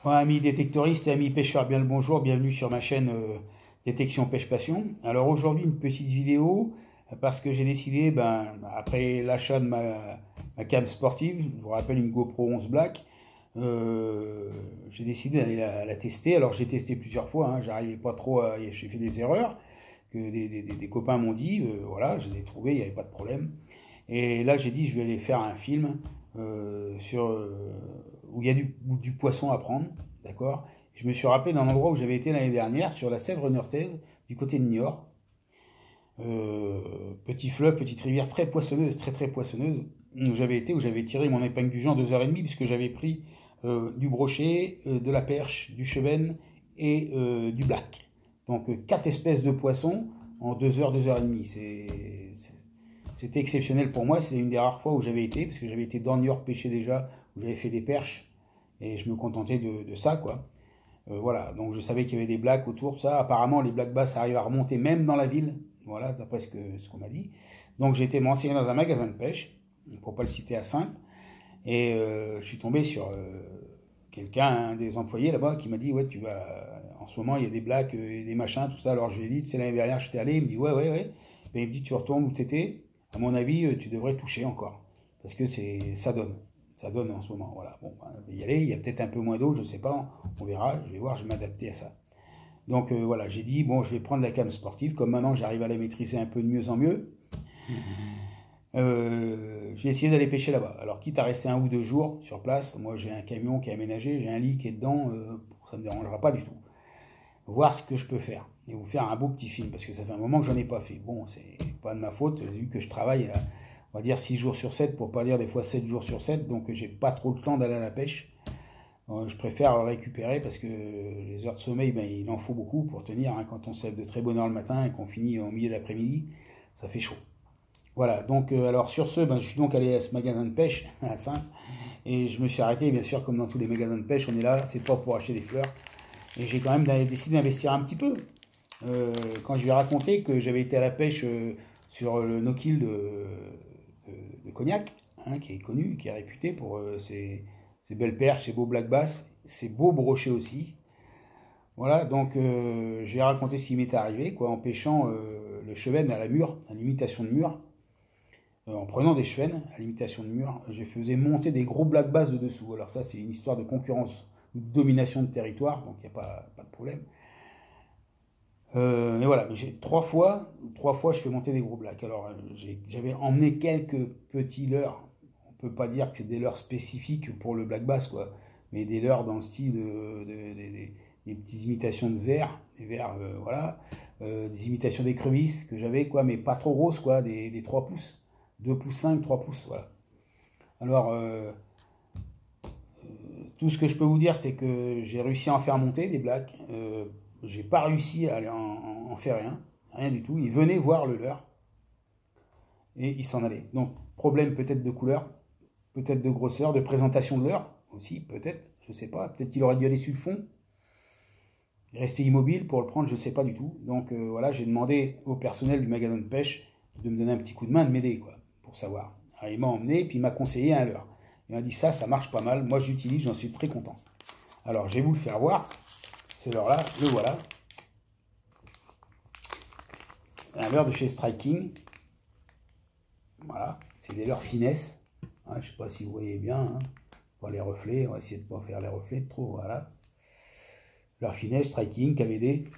Ouais, amis détectoristes et amis pêcheurs, bien le bonjour, bienvenue sur ma chaîne Détection Pêche Passion. Alors aujourd'hui une petite vidéo parce que j'ai décidé, après l'achat de ma cam sportive, je vous rappelle une GoPro 11 Black, j'ai décidé d'aller la tester. Alors j'ai testé plusieurs fois, hein, j'arrivais pas trop à, j'ai fait des erreurs que des copains m'ont dit, voilà, je les ai trouvés, il n'y avait pas de problème. Et là j'ai dit je vais aller faire un film où il y a du poisson à prendre, d'accord. Je me suis rappelé d'un endroit où j'avais été l'année dernière, sur la Sèvre niortaise, du côté de Niort. Petit fleuve, petite rivière très poissonneuse, très poissonneuse, où j'avais été, où j'avais tiré mon épingle du jeu en 2h30, puisque j'avais pris du brochet, de la perche, du chevenne et du black. Donc 4 espèces de poissons en 2h, 2h30. C'était exceptionnel pour moi, c'est une des rares fois où j'avais été, parce que j'avais été dans Niort pêcher déjà, où j'avais fait des perches, et je me contentais de ça, quoi. Voilà, donc je savais qu'il y avait des blacks autour de ça. Apparemment, les blacks basses arrivent à remonter même dans la ville, voilà, d'après ce qu'on m'a dit. Donc j'ai été m'enseigner dans un magasin de pêche, pour pas le citer à Sainte, et je suis tombé sur quelqu'un, un des employés là-bas, qui m'a dit, ouais, tu vas, en ce moment, il y a des blacks et des machins, tout ça. Alors je lui ai dit, tu sais, l'année dernière, j'étais allé, il me dit, ouais. Ben, il me dit, tu retournes où t'étais, à mon avis, tu devrais toucher encore, parce que ça donne en ce moment, voilà. Bon, je vais y aller, il y a peut-être un peu moins d'eau, je sais pas, on verra, je vais voir, je vais m'adapter à ça. Donc voilà, j'ai dit, bon, je vais prendre la cam sportive, comme maintenant j'arrive à la maîtriser un peu de mieux en mieux, je vais essayer d'aller pêcher là-bas. Alors quitte à rester 1 ou 2 jours sur place, moi j'ai un camion qui est aménagé, j'ai un lit qui est dedans, ça ne me dérangera pas du tout. Voir ce que je peux faire, et vous faire un beau petit film, parce que ça fait un moment que j'en ai pas fait. Bon, c'est pas de ma faute, vu que je travaille, on va dire 6 jours sur 7, pour pas dire des fois 7 jours sur 7, donc j'ai pas trop le temps d'aller à la pêche. Je préfère récupérer parce que les heures de sommeil, il en faut beaucoup pour tenir, hein. Quand on se lève de très bonne heure le matin et qu'on finit au milieu de l'après-midi, ça fait chaud. Voilà, donc alors sur ce, je suis donc allé à ce magasin de pêche à Sainte, et je me suis arrêté, bien sûr, comme dans tous les magasins de pêche, on est là, c'est pas pour acheter des fleurs, et j'ai quand même décidé d'investir un petit peu. Quand je lui ai raconté que j'avais été à la pêche sur le no-kill de Cognac, hein, qui est connu, qui est réputé pour ses belles perches, ses beaux black bass, ses beaux brochets aussi. Voilà, donc j'ai raconté ce qui m'était arrivé, quoi, en pêchant le chevenne à la mûre, à l'imitation de mûre. En prenant des chevennes à l'imitation de mûre, je faisais monter des gros black bass de dessous. Alors ça, c'est une histoire de concurrence ou de domination de territoire, donc il n'y a pas de problème. Mais voilà, mais j'ai trois fois, je fais monter des gros blacks. Alors j'avais emmené quelques petits leurres. On peut pas dire que c'est des leurres spécifiques pour le black bass, quoi, mais des leurres dans le style des petites imitations de vers, des vers, voilà, des imitations d'écrevisses que j'avais, quoi, mais pas trop grosses, quoi, des 3 pouces, 2 pouces 5, 3 pouces, voilà. Alors tout ce que je peux vous dire, c'est que j'ai réussi à en faire monter des blacks. J'ai pas réussi à en faire rien du tout. Ils venaient voir le leur et ils s'en allaient. Donc problème peut-être de couleur, peut-être de grosseur, de présentation de leur aussi, peut-être, je sais pas. Peut-être qu'il aurait dû aller sur le fond, rester immobile pour le prendre, je sais pas du tout. Donc voilà, j'ai demandé au personnel du magasin de pêche de me donner un petit coup de main, de m'aider, quoi, pour savoir. Alors il m'a emmené, puis il m'a conseillé un leurre. Il m'a dit ça marche pas mal, moi j'utilise, j'en suis très content. Alors je vais vous le faire voir, ce leurre-là, le voilà. Un leurre de chez Striking. Voilà, c'est des leurres finesse. Hein, je ne sais pas si vous voyez bien, hein. Pas les reflets, on va essayer de ne pas faire les reflets de trop, voilà. Leurre finesse, Striking, KVD,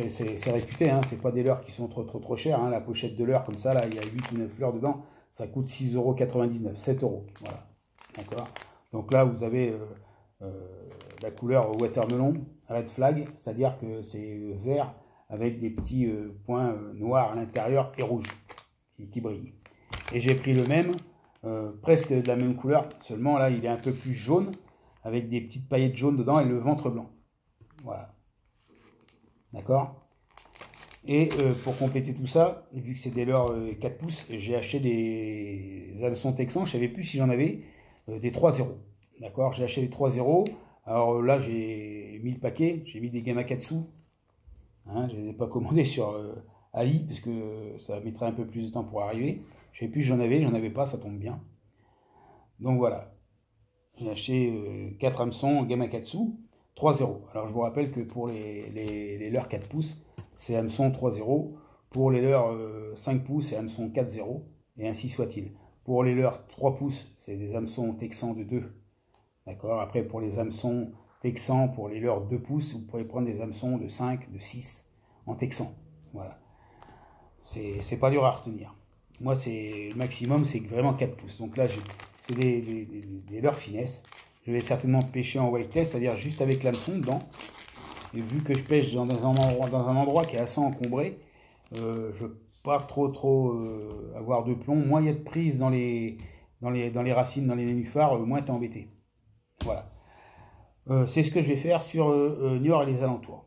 c'est réputé, hein. C'est pas des leurres qui sont trop chers, hein. La pochette de leurre comme ça, là, il y a 8 ou 9 leurres dedans, ça coûte 6,99 €, 7 €, voilà. D'accord. Donc là, vous avez la couleur watermelon, red flag, c'est-à-dire que c'est vert avec des petits points noirs à l'intérieur et rouges qui brillent. Et j'ai pris le même, presque de la même couleur, seulement là il est un peu plus jaune, avec des petites paillettes jaunes dedans et le ventre blanc. Voilà. D'accord. Et pour compléter tout ça, vu que c'est des leurres 4 pouces, j'ai acheté des hameçons texans, je ne savais plus si j'en avais, des 3-0. D'accord, j'ai acheté les 3-0. Alors là, j'ai mis le paquet, j'ai mis des Gamakatsu. Hein, je ne les ai pas commandés sur Ali, parce que ça mettrait un peu plus de temps pour arriver. Je ne sais plus si j'en avais pas, ça tombe bien. Donc voilà. J'ai acheté 4 hameçons Gamakatsu. 3,0. Alors je vous rappelle que pour les leurres 4 pouces, c'est hameçon 3,0. Pour les leurres 5 pouces, c'est hameçon 4,0. Et ainsi soit-il. Pour les leurres 3 pouces, c'est des hameçons texans de 2. D'accord. Après, pour les hameçons texans, pour les leurres 2 pouces, vous pouvez prendre des hameçons de 5, de 6 en texan. Voilà. C'est pas dur à retenir. Moi, le maximum, c'est vraiment 4 pouces. Donc là, c'est des leurres finesse. Je vais certainement pêcher en whitelist, c'est-à-dire juste avec l'hameçon dedans. Et vu que je pêche dans un endroit qui est assez encombré, je ne veux pas trop avoir de plomb. Moins il y a de prise dans les racines, dans les nénuphars, moins tu es embêté. Voilà. C'est ce que je vais faire sur Niort et les alentours.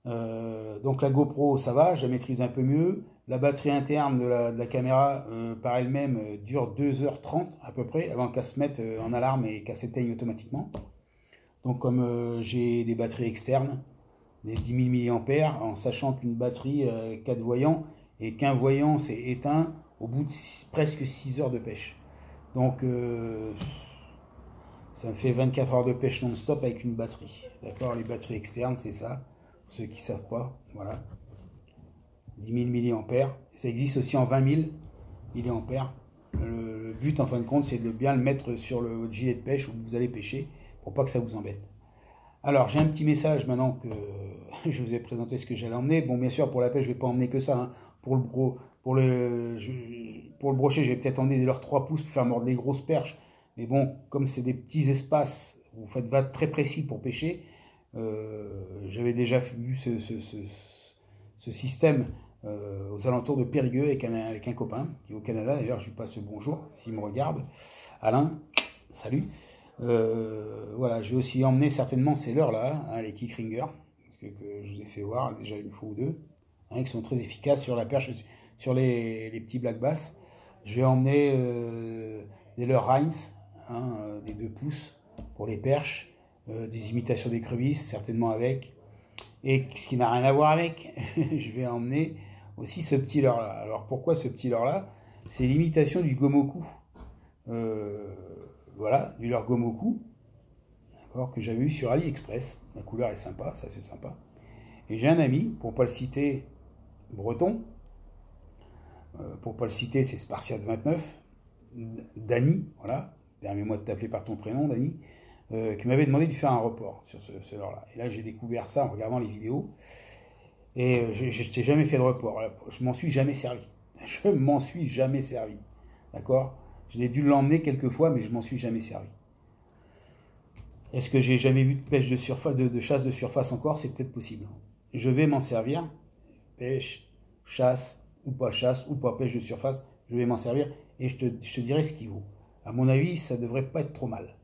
Donc la GoPro, ça va, je la maîtrise un peu mieux. La batterie interne de la caméra par elle-même dure 2h30 à peu près avant qu'elle se mette en alarme et qu'elle s'éteigne automatiquement. Donc comme j'ai des batteries externes, des 10 000 mAh, en sachant qu'une batterie 4 voyants et qu'un voyant s'est éteint au bout de presque 6 heures de pêche. Donc ça me fait 24 heures de pêche non-stop avec une batterie. D'accord, les batteries externes, c'est ça. Pour ceux qui ne savent pas, voilà. 10 000 mAh. Ça existe aussi en 20 000 mAh. Le but, en fin de compte, c'est de bien le mettre sur votre gilet de pêche où vous allez pêcher pour pas que ça vous embête. Alors, j'ai un petit message maintenant que je vous ai présenté ce que j'allais emmener. Bon, bien sûr, pour la pêche, je ne vais pas emmener que ça. Hein. Pour le brochet, je vais peut-être emmener leurs 3 pouces pour faire mordre les grosses perches. Mais bon, comme c'est des petits espaces, vous faites très précis pour pêcher. J'avais déjà vu ce système aux alentours de Périgueux avec un copain qui est au Canada. D'ailleurs, je lui passe le bonjour s'il me regarde. Alain, salut. Voilà, je vais aussi emmener certainement ces leurres-là, hein, les Kickringer, que je vous ai fait voir déjà une fois ou deux, hein, qui sont très efficaces sur la perche, sur les petits black bass. Je vais emmener des leurres Heinz, hein, des 2 pouces pour les perches, des imitations d'écrevisses, certainement avec. Et ce qui n'a rien à voir avec, je vais emmener aussi ce petit leurre-là. Alors pourquoi ce petit leurre-là? C'est l'imitation du Gomoku. Voilà, du leurre Gomoku, que j'avais eu sur AliExpress. La couleur est sympa, ça c'est sympa. Et j'ai un ami, pour ne pas le citer, breton, pour ne pas le citer, c'est Spartiate29, Dany, voilà, permets-moi de t'appeler par ton prénom, Dany, qui m'avait demandé de faire un report sur ce leurre-là. Et là, j'ai découvert ça en regardant les vidéos, et je n'ai jamais fait de report. Je m'en suis jamais servi. Je m'en suis jamais servi. D'accord? Je l'ai dû l'emmener quelques fois, mais je m'en suis jamais servi. Est-ce que j'ai jamais vu de pêche de surface, de chasse de surface encore? C'est peut-être possible. Je vais m'en servir. Pêche, chasse ou pas pêche de surface, je vais m'en servir et je te dirai ce qu'il vaut. À mon avis, ça devrait pas être trop mal.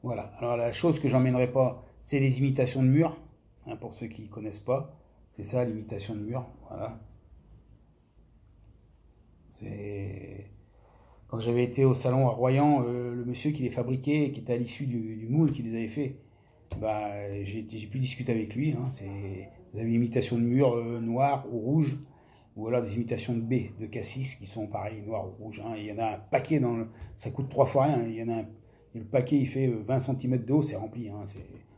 Voilà. Alors la chose que j'emmènerai pas, c'est les imitations de murs. Hein, pour ceux qui ne connaissent pas, c'est ça l'imitation de murs. Voilà. C'est... Quand j'avais été au salon à Royan, le monsieur qui les fabriquait, qui était à l'issue du moule qui les avait fait, bah, j'ai pu discuter avec lui. Hein, vous avez une imitation de mur noir ou rouge, ou alors des imitations de baies, de cassis qui sont pareils, noir ou rouge. Hein. Il y en a un paquet, ça coûte 3 fois rien. Il y en a le paquet, il fait 20 cm de haut, c'est rempli. Hein,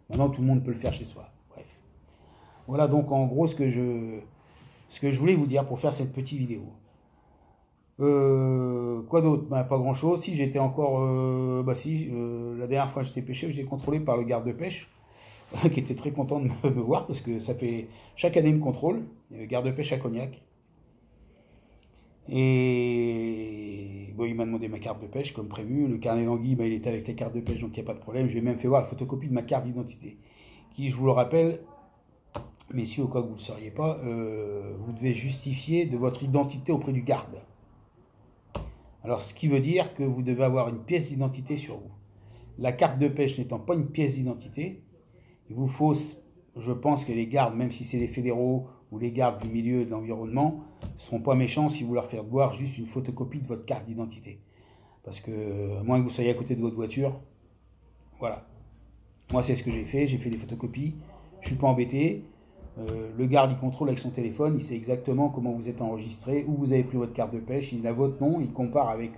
maintenant, tout le monde peut le faire chez soi. Bref. Voilà donc en gros ce que je voulais vous dire pour faire cette petite vidéo. Quoi d'autre? Bah, pas grand chose. Si j'étais encore la dernière fois que j'étais pêché, j'étais contrôlé par le garde de pêche qui était très content de me voir parce que ça fait chaque année il me contrôle, le garde de pêche à Cognac, et bon, il m'a demandé ma carte de pêche comme prévu. Le carnet d'anguille, bah, il était avec les cartes de pêche, donc il n'y a pas de problème. Je lui ai même fait voir la photocopie de ma carte d'identité qui, je vous le rappelle, messieurs, au cas où vous ne le sauriez pas, vous devez justifier de votre identité auprès du garde. Alors, ce qui veut dire que vous devez avoir une pièce d'identité sur vous. La carte de pêche n'étant pas une pièce d'identité, il vous faut, je pense que les gardes, même si c'est les fédéraux ou les gardes du milieu de l'environnement, ne seront pas méchants si vous leur faites voir juste une photocopie de votre carte d'identité. Parce que, à moins que vous soyez à côté de votre voiture, voilà. Moi, c'est ce que j'ai fait des photocopies, je ne suis pas embêté. Le garde, il contrôle avec son téléphone, il sait exactement comment vous êtes enregistré, où vous avez pris votre carte de pêche, il a votre nom, il compare avec,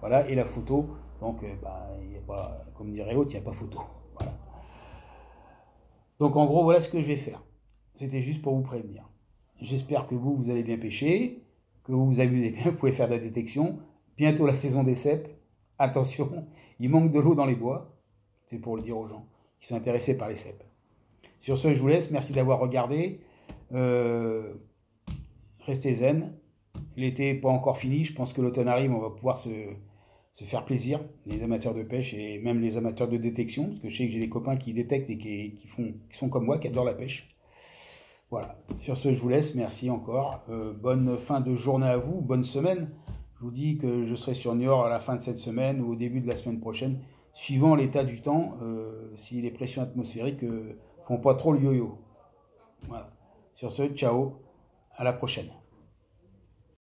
voilà, et la photo. Donc, il n'y a pas, comme dirait l'autre, il n'y a pas photo. Voilà. Donc en gros, voilà ce que je vais faire. C'était juste pour vous prévenir. J'espère que vous allez bien pêcher, que vous vous amusez bien, vous pouvez faire de la détection. Bientôt la saison des cèpes. Attention, il manque de l'eau dans les bois. C'est pour le dire aux gens qui sont intéressés par les cèpes. Sur ce, je vous laisse. Merci d'avoir regardé. Restez zen. L'été n'est pas encore fini. Je pense que l'automne arrive. On va pouvoir se faire plaisir. Les amateurs de pêche et même les amateurs de détection. Parce que je sais que j'ai des copains qui détectent et qui sont comme moi, qui adorent la pêche. Voilà. Sur ce, je vous laisse. Merci encore. Bonne fin de journée à vous. Bonne semaine. Je vous dis que je serai sur Niort à la fin de cette semaine ou au début de la semaine prochaine, suivant l'état du temps, si les pressions atmosphériques font pas trop le yo-yo. Voilà. Sur ce, ciao, à la prochaine.